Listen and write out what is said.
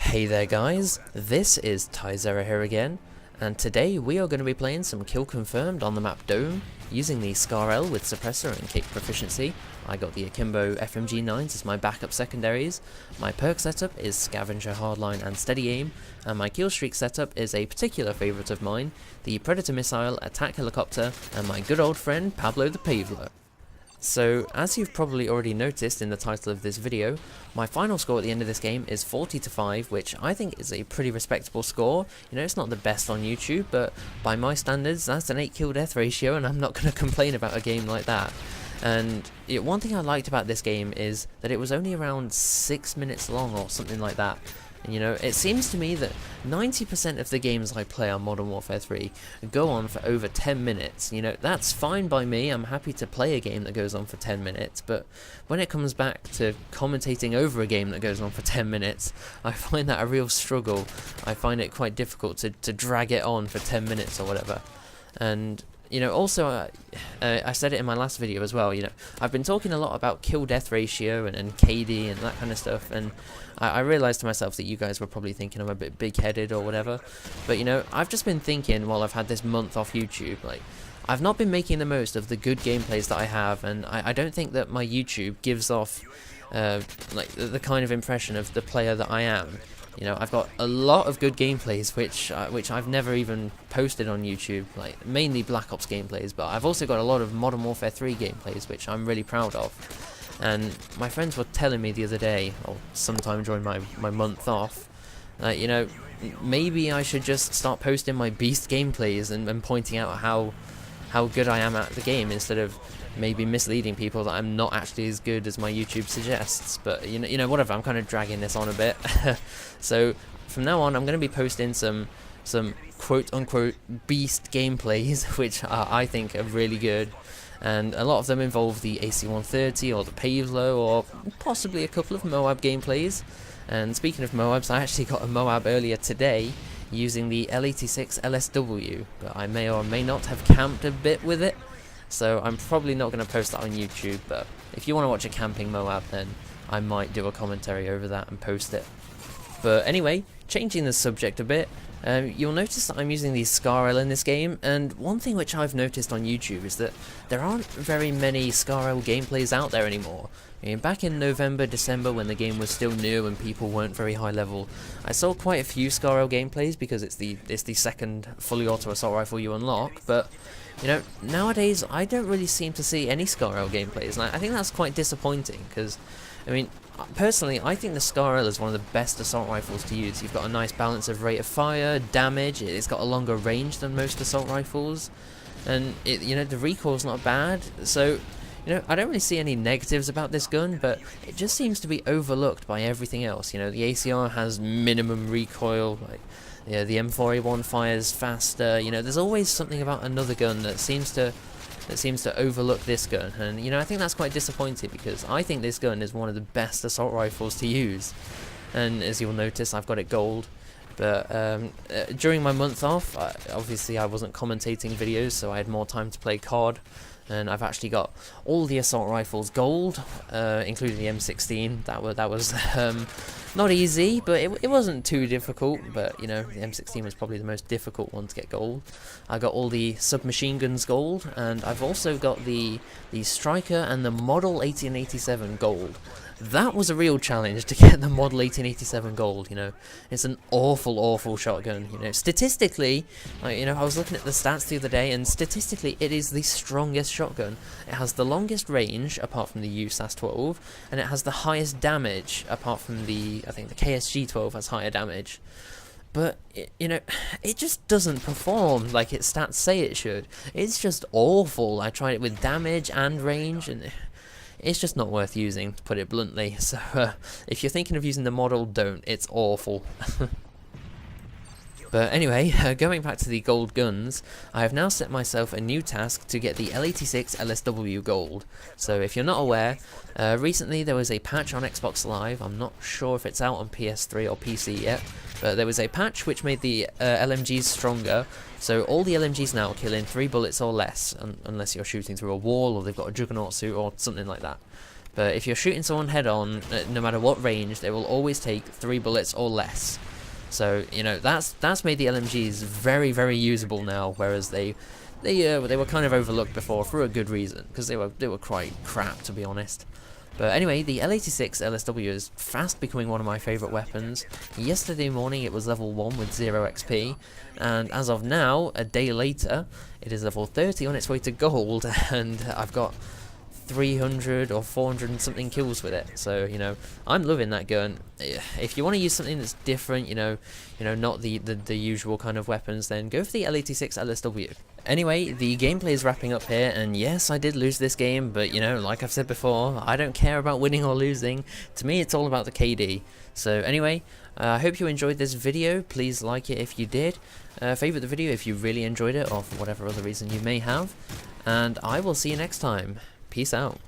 Hey there guys, this is Tyzera here again, and today we are going to be playing some Kill Confirmed on the map Dome, using the SCARL with Suppressor and Kick Proficiency. I got the Akimbo FMG9s as my backup secondaries. My perk setup is Scavenger, Hardline and Steady Aim, and my kill streak setup is a particular favourite of mine, the Predator Missile, Attack Helicopter, and my good old friend Pablo the Paveler. So, as you've probably already noticed in the title of this video, my final score at the end of this game is 40-5, which I think is a pretty respectable score. You know, it's not the best on YouTube, but by my standards, that's an 8 kill death ratio, and I'm not going to complain about a game like that. And one thing I liked about this game is that it was only around 6 minutes long or something like that. And, you know, it seems to me that 90% of the games I play on Modern Warfare 3 go on for over 10 minutes. You know, that's fine by me. I'm happy to play a game that goes on for 10 minutes. But when it comes back to commentating over a game that goes on for 10 minutes, I find that a real struggle. I find it quite difficult to drag it on for 10 minutes or whatever. And you know, also, I said it in my last video as well, you know, I've been talking a lot about kill-death ratio and KD and that kind of stuff, and I realised to myself that you guys were probably thinking I'm a bit big-headed or whatever, but, you know, I've just been thinking while I've had this month off YouTube, like, I've not been making the most of the good gameplays that I have, and I don't think that my YouTube gives off, like, the kind of impression of the player that I am. You know, I've got a lot of good gameplays which I've never even posted on YouTube, like mainly Black Ops gameplays, but I've also got a lot of Modern Warfare 3 gameplays which I'm really proud of. And my friends were telling me the other day, or sometime during my month off, you know, maybe I should just start posting my beast gameplays and pointing out how good I am at the game, instead of maybe misleading people that I'm not actually as good as my YouTube suggests. But you know, whatever. I'm kind of dragging this on a bit. So from now on, I'm going to be posting some quote-unquote beast gameplays, which I think are really good, and a lot of them involve the AC-130 or the Paveler, or possibly a couple of Moab gameplays. And speaking of Moabs, I actually got a Moab earlier today using the L86 LSW, but I may or may not have camped a bit with it. So I'm probably not going to post that on YouTube, but if you want to watch a camping Moab, then I might do a commentary over that and post it. But anyway, changing the subject a bit, you'll notice that I'm using the SCARL in this game, and one thing which I've noticed on YouTube is that there aren't very many SCARL gameplays out there anymore. I mean, back in November, December, when the game was still new and people weren't very high level, I saw quite a few SCARL gameplays because it's the second fully auto assault rifle you unlock, but you know, nowadays I don't really seem to see any SCARL gameplays, and I think that's quite disappointing, because, I mean, personally, I think the SCARL is one of the best assault rifles to use. You've got a nice balance of rate of fire, damage, it's got a longer range than most assault rifles, and, you know, the recoil's not bad, so, you know, I don't really see any negatives about this gun, but it just seems to be overlooked by everything else. You know, the ACR has minimum recoil, like, yeah, the M4A1 fires faster. You know, there's always something about another gun that seems to overlook this gun, and you know, I think that's quite disappointing, because I think this gun is one of the best assault rifles to use. And as you'll notice, I've got it gold. But during my month off, obviously I wasn't commentating videos, so I had more time to play COD. And I've actually got all the assault rifles gold, including the M16. That was not easy, but it wasn't too difficult. But you know, the M16 was probably the most difficult one to get gold. I got all the submachine guns gold, and I've also got the Striker and the Model 1887 gold. That was a real challenge to get the Model 1887 gold. You know, it's an awful shotgun. You know, statistically, you know, I was looking at the stats the other day, and statistically, it is the strongest shotgun. It has the longest range, apart from the USAS-12, and it has the highest damage, apart from the, I think the KSG-12 has higher damage. But, you know, it just doesn't perform like its stats say it should. It's just awful. I tried it with damage and range, and it's just not worth using, to put it bluntly. So, if you're thinking of using the model, don't. It's awful. But anyway, going back to the gold guns, I have now set myself a new task to get the L86 LSW gold. So if you're not aware, recently there was a patch on Xbox Live. I'm not sure if it's out on PS3 or PC yet, but there was a patch which made the LMGs stronger. So all the LMGs now kill in 3 bullets or less, unless you're shooting through a wall or they've got a juggernaut suit or something like that. But if you're shooting someone head on, no matter what range, they will always take 3 bullets or less. So, you know, that's made the LMGs very, very usable now, whereas they were kind of overlooked before for a good reason, because they were quite crap, to be honest. But anyway, the L86 LSW is fast becoming one of my favourite weapons. Yesterday morning it was level 1 with 0 XP, and as of now, a day later, it is level 30 on its way to gold, and I've got 300 or 400 and something kills with it. So, you know, I'm loving that gun. If you want to use something that's different, you know, not the usual kind of weapons, then go for the L86 LSW. Anyway, the gameplay is wrapping up here, and yes, I did lose this game, but, you know, like I've said before, I don't care about winning or losing. To me, it's all about the KD. So anyway, I hope you enjoyed this video. Please like it if you did. Favourite the video if you really enjoyed it, or for whatever other reason you may have. And I will see you next time. Peace out.